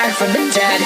back from the dead.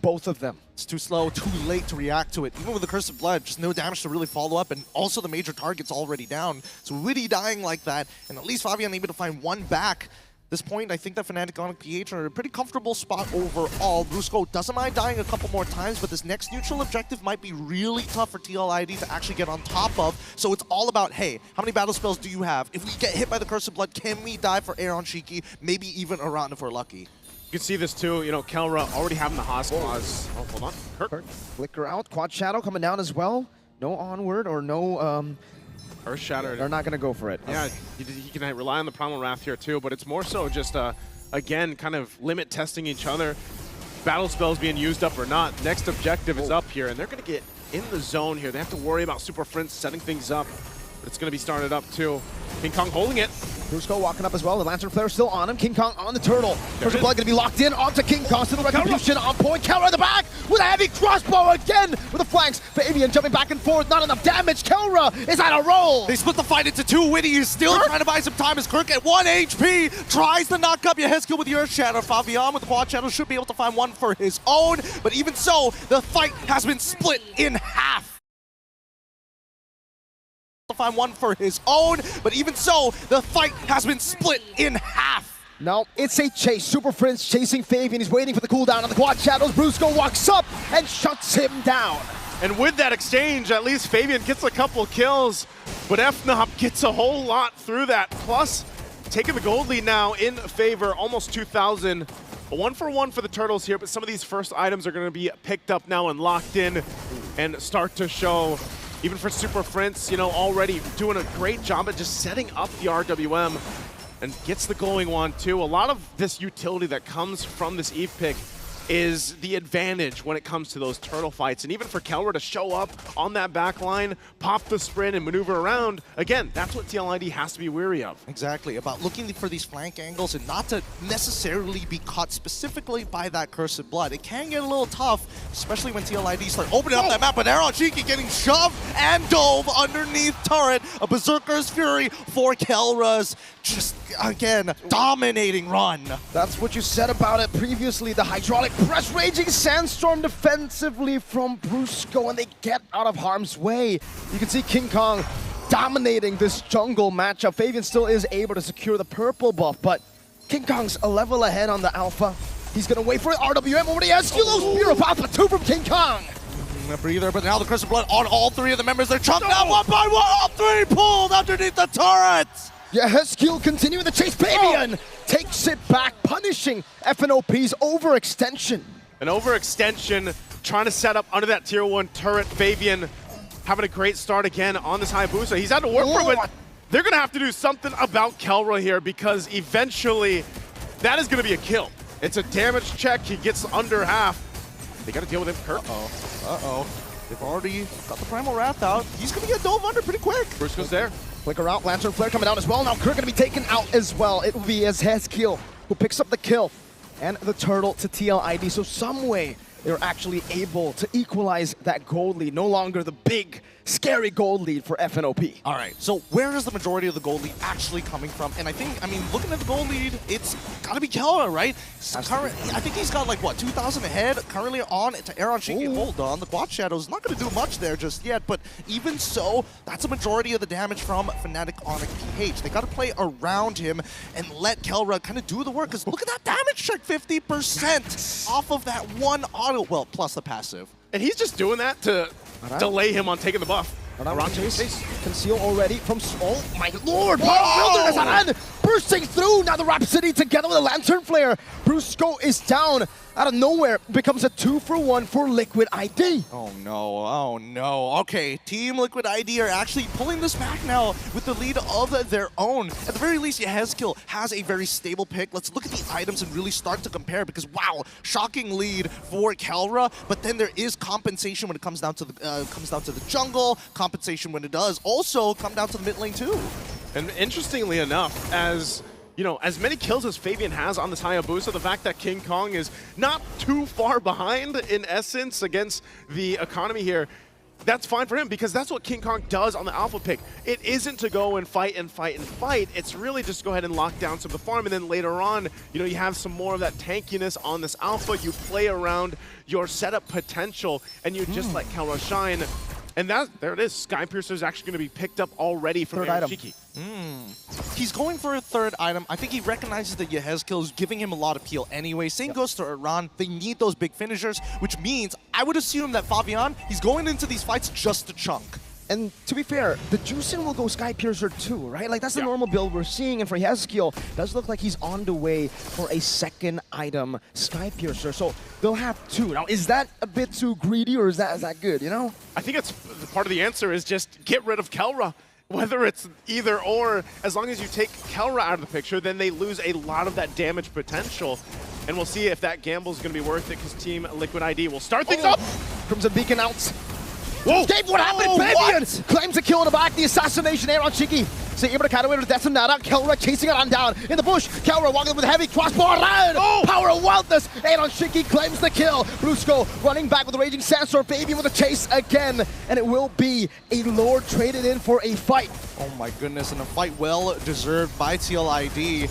Both of them. It's too slow, too late to react to it. Even with the Curse of Blood, just no damage to really follow up, and also the major target's already down. So Witty dying like that, and at least Fabian able to find one back. At this point, I think that Fnatic on PH are in a pretty comfortable spot overall. Brusco doesn't mind dying a couple more times, but this next neutral objective might be really tough for TLID to actually get on top of. So it's all about, hey, how many battle spells do you have? If we get hit by the Curse of Blood, can we die for Aaron Shiki? Maybe even a round if we're lucky. You can see this too, you know, Kelra already having the Haas claws. Oh, hold on. Kirk. Flicker out. Quad Shadow coming down as well. No onward or no... Earth Shatter. They're not going to go for it. Yeah, he can rely on the Primal Wrath here too, but it's more so just, again, kind of limit testing each other. Battle spells being used up or not. Next objective is up here, and they're going to get in the zone here. They have to worry about Super Prince setting things up, but it's going to be started up too. King Kong holding it. Brusco walking up as well. The Lantern Flare still on him. King Kong on the turtle. Curse of Blood going to be locked in onto King Kong. Still the Retribution on point. Kelra in the back with a heavy crossbow again with the flanks. Fabian jumping back and forth. Not enough damage. Kelra is on a roll. They split the fight into two. Witty is still trying to buy some time as Kirk at 1 HP tries to knock up Yehezkiel with the Earth Shatter. Fabian with the Quad Shadow should be able to find one for his own, but even so, the fight has been split in half. To find one for his own, but even so, the fight has been split in half. No, it's a chase. Super Prince chasing Fabian. He's waiting for the cooldown on the Quad Shadows. Brusco walks up and shuts him down. And with that exchange, at least Fabian gets a couple kills, but FNOP gets a whole lot through that. Plus, taking the gold lead now in favor, almost 2,000. A 1-for-1 for the Turtles here, but some of these first items are going to be picked up now and locked in and start to show. Even for Super Prince, you know, already doing a great job at just setting up the RWM and gets the glowing wand too. A lot of this utility that comes from this Eve pick is the advantage when it comes to those turtle fights. And even for Kelra to show up on that back line, pop the sprint and maneuver around, again, that's what TLID has to be wary of. Exactly, about looking for these flank angles and not to necessarily be caught specifically by that Curse of Blood. It can get a little tough, especially when TLID start opening up that map, but Aaron Shiki getting shoved and dove underneath turret. A Berserker's Fury for Kelra's just, again, dominating run. That's what you said about it previously. The hydraulic press raging sandstorm defensively from Brusco, and they get out of harm's way. You can see King Kong dominating this jungle matchup. Fabian still is able to secure the purple buff, but King Kong's a level ahead on the alpha. He's gonna wait for it. RWM over the Yehezkiel. Spear of Alpha 2 from King Kong. A breather, but now the Curse of Blood on all three of the members. They're chunked out one by one. All three pulled underneath the turrets. Yehezkiel continuing the chase. Fabian takes it back, punishing FNOP's overextension. An overextension, trying to set up under that tier 1 turret. Fabian having a great start again on this Hayabusa. He's had to work for it, but they're going to have to do something about Kelra here because eventually that is going to be a kill. It's a damage check. He gets under half. They got to deal with him, Kirk. Uh-oh. They've already got the Primal Wrath out. He's going to get dove under pretty quick. Brusco's there. Flicker out, Lantern Flare coming down as well. Now Kirk going to be taken out as well. It will be Yehezkiel who picks up the kill and the turtle to TLID. So some way they're actually able to equalize that gold lead. No longer the big, scary gold lead for FNOP. All right, so where is the majority of the gold lead actually coming from? And I think, I mean, looking at the gold lead, it's got to be Kelra, right? I think he's got like, what, 2,000 ahead currently on to Aaron Shiki. Hold on, the Quad Shadow's not going to do much there just yet, but even so, that's a majority of the damage from Fnatic Onyx PH. They got to play around him and let Kelra kind of do the work, because look at that damage check, 50% off of that one auto, well, plus the passive. And he's just doing that to delay him on taking the buff. Around chase. Conceal already from... Oh my lord! Wilderness Aran bursting through. Now the Rhapsody together with a Lantern Flare. Brusco is down. Out of nowhere, becomes a 2-for-1 for Liquid ID. Oh no, oh no. Okay, Team Liquid ID are actually pulling this back now with the lead of their own. At the very least, Yehezkiel has a very stable pick. Let's look at the items and really start to compare because wow, shocking lead for Kelra, but then there is compensation when it comes down to the jungle, compensation when it does also come down to the mid lane too. And interestingly enough, as you know, as many kills as Fabian has on this Hayabusa, the fact that King Kong is not too far behind in essence against the economy here, that's fine for him because that's what King Kong does on the alpha pick. It isn't to go and fight and fight and fight. It's really just go ahead and lock down some of the farm, and then later on, you know, you have some more of that tankiness on this alpha. You play around your setup potential, and you just let Kelra shine. And there it is. Skypiercer is actually going to be picked up already from Aaron He's going for a third item. I think he recognizes that Yehezkiel is giving him a lot of peel anyway. Same goes to Iran. They need those big finishers, which means I would assume that Fabian, he's going into these fights just to chunk. And to be fair, the Juicin will go Skypiercer too, right? Like, that's the normal build we're seeing. And for Yehezkiel, it does look like he's on the way for a second item, Skypiercer. So they'll have two. Now, is that a bit too greedy, or is that good, you know? I think it's part of the answer is just get rid of Kelra. Whether it's either or, as long as you take Kelra out of the picture, then they lose a lot of that damage potential. And we'll see if that gamble is going to be worth it because Team Liquid ID will start things up. Crimson Beacon out. Whoa! Escape, what happened? Fabian claims a kill in the back. The assassination Aaron Shiki. So able to cut away with Detonata. Kelra chasing Aran down in the bush. Kelra walking with a heavy crossbar around. Oh! Power of wildness. Aaron Shiki claims the kill. Brusco running back with the Raging Sandstorm. Fabian with a chase again. And it will be a Lord traded in for a fight. Oh my goodness, and a fight well deserved by TLID.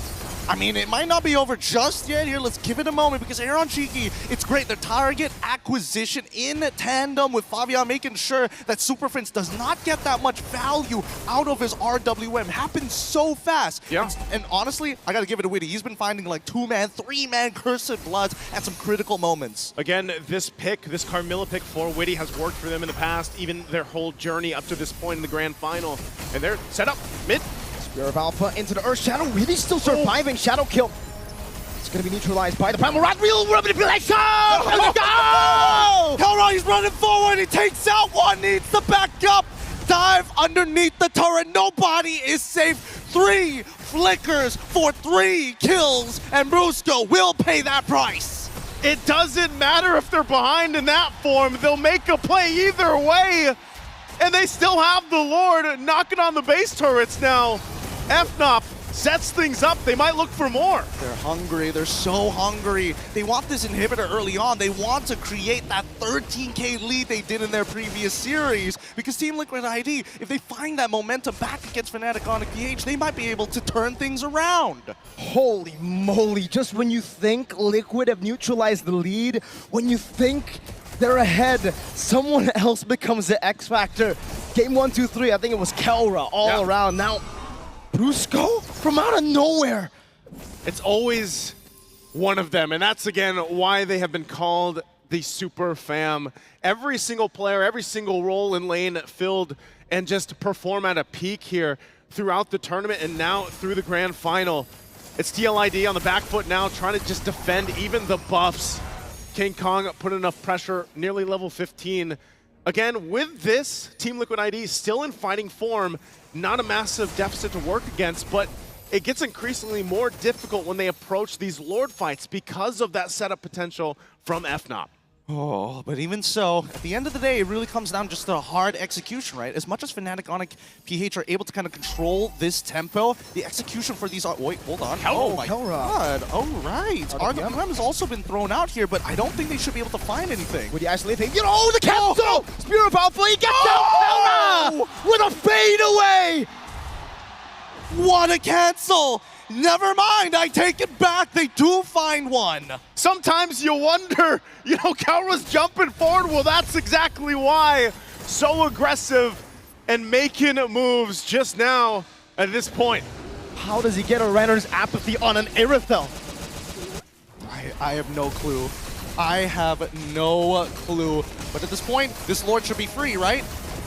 I mean, it might not be over just yet here. Let's give it a moment because Aaron Cheeky, it's great. The target acquisition in tandem with Fabian, making sure that Super Prince does not get that much value out of his RWM. Happens so fast. Yeah. And honestly, I got to give it to Witty. He's been finding like 2-man, 3-man Cursed Bloods at some critical moments. Again, this pick, this Carmilla pick for Witty has worked for them in the past, even their whole journey up to this point in the grand final. And they're set up mid. Spear of Alpha into the Earth Shadow. Witty still surviving. Shadow kill. It's going to be neutralized by the Primal Rat. Real manipulation! Let's go! Kelra, he's running forward. He takes out one. Needs the backup. Dive underneath the turret. Nobody is safe. 3 flickers for 3 kills. And Brusco will pay that price. It doesn't matter if they're behind in that form. They'll make a play either way. And they still have the Lord knocking on the base turrets now. FNOP sets things up. They might look for more. They're hungry. They're so hungry. They want this inhibitor early on. They want to create that 13K lead they did in their previous series. Because Team Liquid ID, if they find that momentum back against Fnatic on PH, they might be able to turn things around. Holy moly. Just when you think Liquid have neutralized the lead, when you think they're ahead, someone else becomes the X Factor. Game 1, 2, 3, I think it was Kelra all around. Now, Brusco from out of nowhere. It's always one of them, and that's again why they have been called the Super Fam. Every single player, every single role in lane filled and just perform at a peak here throughout the tournament and now through the grand final. It's TLID on the back foot now, trying to just defend even the buffs. King Kong put enough pressure, nearly level 15. Again, with this, Team Liquid ID still in fighting form, not a massive deficit to work against, but it gets increasingly more difficult when they approach these Lord fights because of that setup potential from FNOP. Oh, but even so, at the end of the day, it really comes down just to hard execution, right? As much as Fnatic on PH are able to kind of control this tempo, the execution for these are... Wait, hold on. Oh my god. Oh, right. RWM has also been thrown out here, but I don't think they should be able to find anything. Would you actually think, you know, the cancel! Spear of Alpha, he gets out! Kelra with a fade away! What a cancel! Never mind, I take it back. They do find one. Sometimes you wonder, you know, Kelra's jumping forward. Well, that's exactly why. So aggressive and making moves just now at this point. How does he get a Renner's apathy on an Irithel? I have no clue. I have no clue. But at this point, this Lord should be free, right?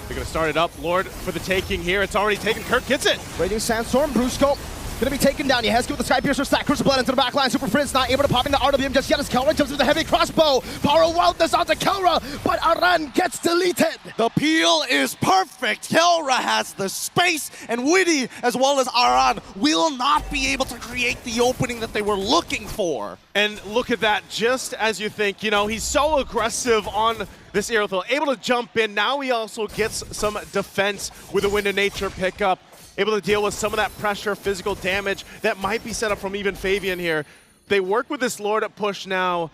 They're going to start it up. Lord for the taking here. It's already taken. Kirk gets it. Raging Sandstorm, Brusco gonna be taken down. Yeheski with the Sky Piercer stack. Crucible Blood into the back line. Super Prince not able to pop in the RWM just yet as Kelra jumps with the heavy crossbow. Power Wildness onto Kelra, but Aran gets deleted. The peel is perfect. Kelra has the space, and Witty, as well as Aran, will not be able to create the opening that they were looking for. And look at that, just as you think, you know, he's so aggressive on this Aerothil, able to jump in. Now he also gets some defense with a Wind of Nature pickup, able to deal with some of that pressure, physical damage that might be set up from even Fabian here. They work with this Lord at push now,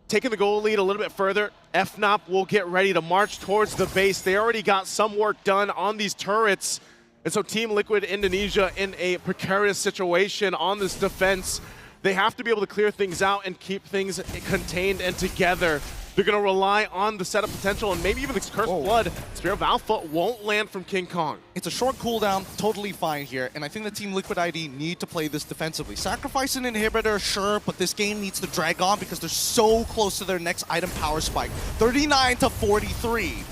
taking the goal lead a little bit further. FNOP will get ready to march towards the base. They already got some work done on these turrets. And so Team Liquid Indonesia in a precarious situation on this defense. They have to be able to clear things out and keep things contained and together. They're going to rely on the setup potential and maybe even this Cursed Blood. Spear of Alpha won't land from King Kong. It's a short cooldown, totally fine here, and I think the Team Liquid ID need to play this defensively. Sacrifice an inhibitor, sure, but this game needs to drag on because they're so close to their next item power spike. 39 to 43.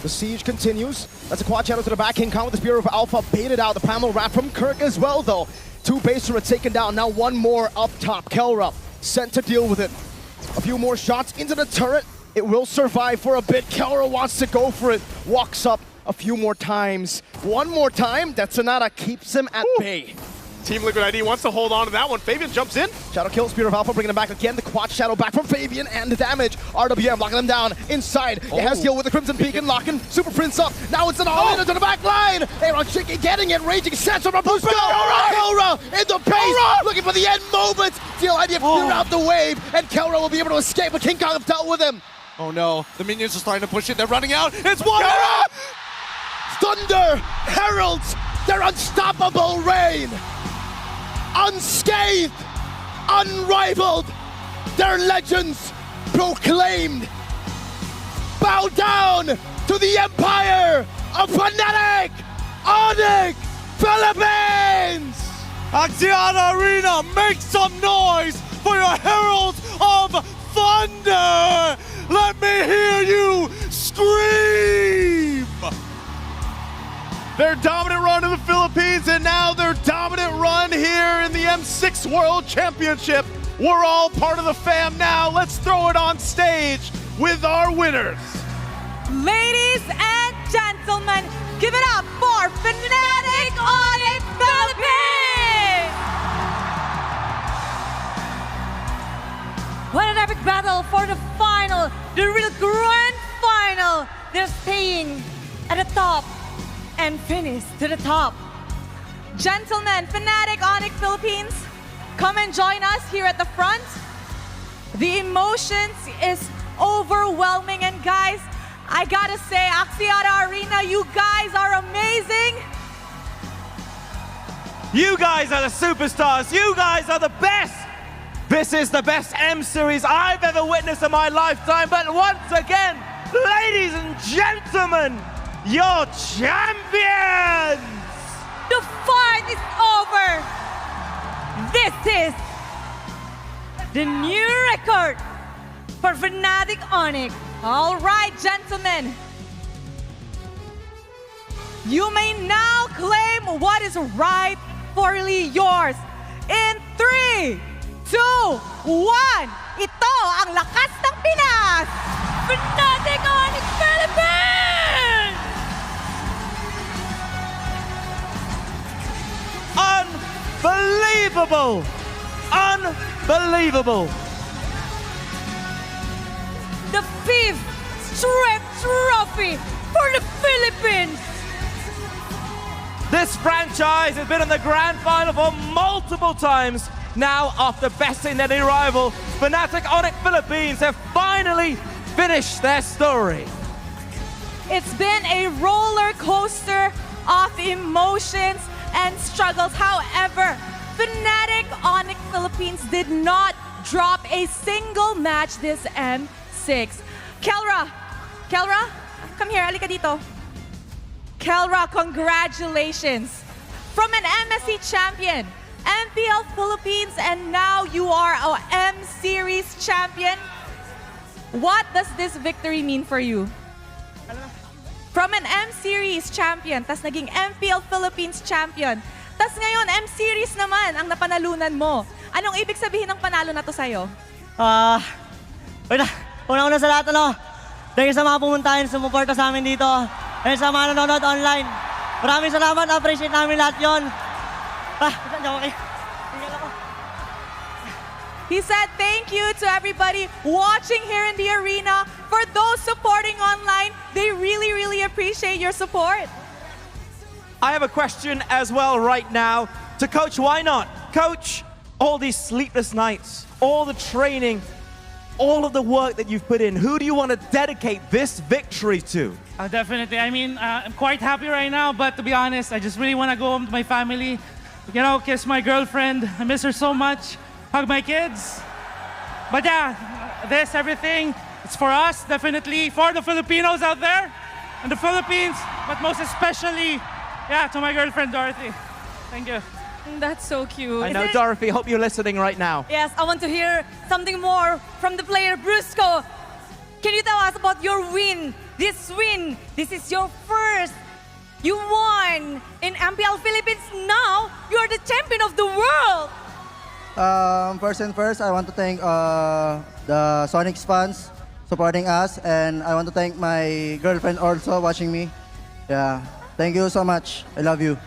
The siege continues. That's a quad channel to the back. King Kong with the Spear of Alpha baited out. The Primal Wrap from Kirk as well, though. 2 base turrets taken down. Now 1 more up top. Kelra sent to deal with it. A few more shots into the turret. It will survive for a bit. Kelra wants to go for it. Walks up a few more times. 1 more time. That Sonata keeps him at bay. Team Liquid ID wants to hold on to that one. Fabian jumps in. Shadow kill, Spear of Alpha, bringing him back again. The quad shadow back from Fabian and the damage. RWM locking him down inside. It has deal with the Crimson Beacon, locking Super Prince up. Now it's an all-in into the back line. Aaron Shiki getting it, raging sense from Busco. Kelra in the base, looking for the end moment. Steel IDF clear out the wave, and Kelra will be able to escape, but King Kong have dealt with him. Oh no, the minions are starting to push it. They're running out. It's one. Thunder heralds their unstoppable reign. Unscathed, unrivaled, their legends proclaimed. Bow down to the empire of Fnatic Onyx Philippines! Axiata Arena, make some noise for your Heralds of Thunder! Let me hear you scream! Their dominant run in the Philippines, and now their dominant run here in the M6 World Championship. We're all part of the fam now. Let's throw it on stage with our winners. Ladies and gentlemen, give it up for Fnatic Onyx Philippines! What an epic battle for the final, the real grand final. They're staying at the top and finish to the top. Gentlemen, Fnatic Onyx Philippines, come and join us here at the front. The emotions is overwhelming, and guys, I gotta say, Axiata Arena, you guys are amazing. You guys are the superstars. You guys are the best. This is the best M series I've ever witnessed in my lifetime. But once again, ladies and gentlemen, your champions! The fight is over. This is the new record for Fnatic Onyx. All right, gentlemen. You may now claim what is rightfully yours. In 3, 2, 1. Ito ang lakas ng Pinas! Fnatic Onyx Philippines! Unbelievable! Unbelievable! The 5th straight trophy for the Philippines! This franchise has been in the grand final for multiple times. Now, after besting their rival, Fnatic Onyx Philippines have finally finished their story. It's been a roller coaster of emotions and struggles. However, Fnatic Onyx Philippines did not drop a single match this M6. Kelra, come here, halika dito. Kelra, congratulations. From an MSC champion, MPL Philippines, and now you are our M-Series champion. What does this victory mean for you? From an M-Series champion, tas naging MPL Philippines champion, Tas ngayon, M-Series naman ang napanalunan mo. Anong ibig sabihin ng panalo na to sa'yo? Una-una sa lahat, thank you sa mga pumuntahin, sumuporta sa amin dito. And sa mga nanonood online. Maraming salamat, appreciate namin lahat yun. Okay. He said thank you to everybody watching here in the arena. For those supporting online, they really, really appreciate your support. I have a question as well right now to Coach Why Not. Coach, all these sleepless nights, all the training, all of the work that you've put in, who do you want to dedicate this victory to? Definitely. I mean, I'm quite happy right now, but to be honest, I just really want to go home to my family, kiss my girlfriend. I miss her so much. Hug my kids. But yeah, everything, it's for us, definitely, for the Filipinos out there, and the Philippines, but most especially, to my girlfriend, Dorothy. Thank you. That's so cute. I know, Dorothy, hope you're listening right now. Yes, I want to hear something more from the player, Brusco. Can you tell us about your win? This is your first. You won in MPL Philippines. Now, you're the champion of the world. First, I want to thank the Sonics fans supporting us, and I want to thank my girlfriend also watching me. Yeah, thank you so much. I love you.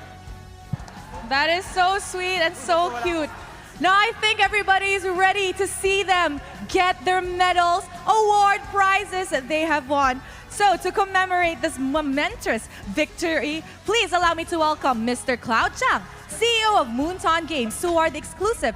That is so sweet and so cute. Now I think everybody is ready to see them get their medals, award prizes that they have won. So to commemorate this momentous victory, please allow me to welcome Mr. Cloud Chang, CEO of Moonton Games, to award the exclusive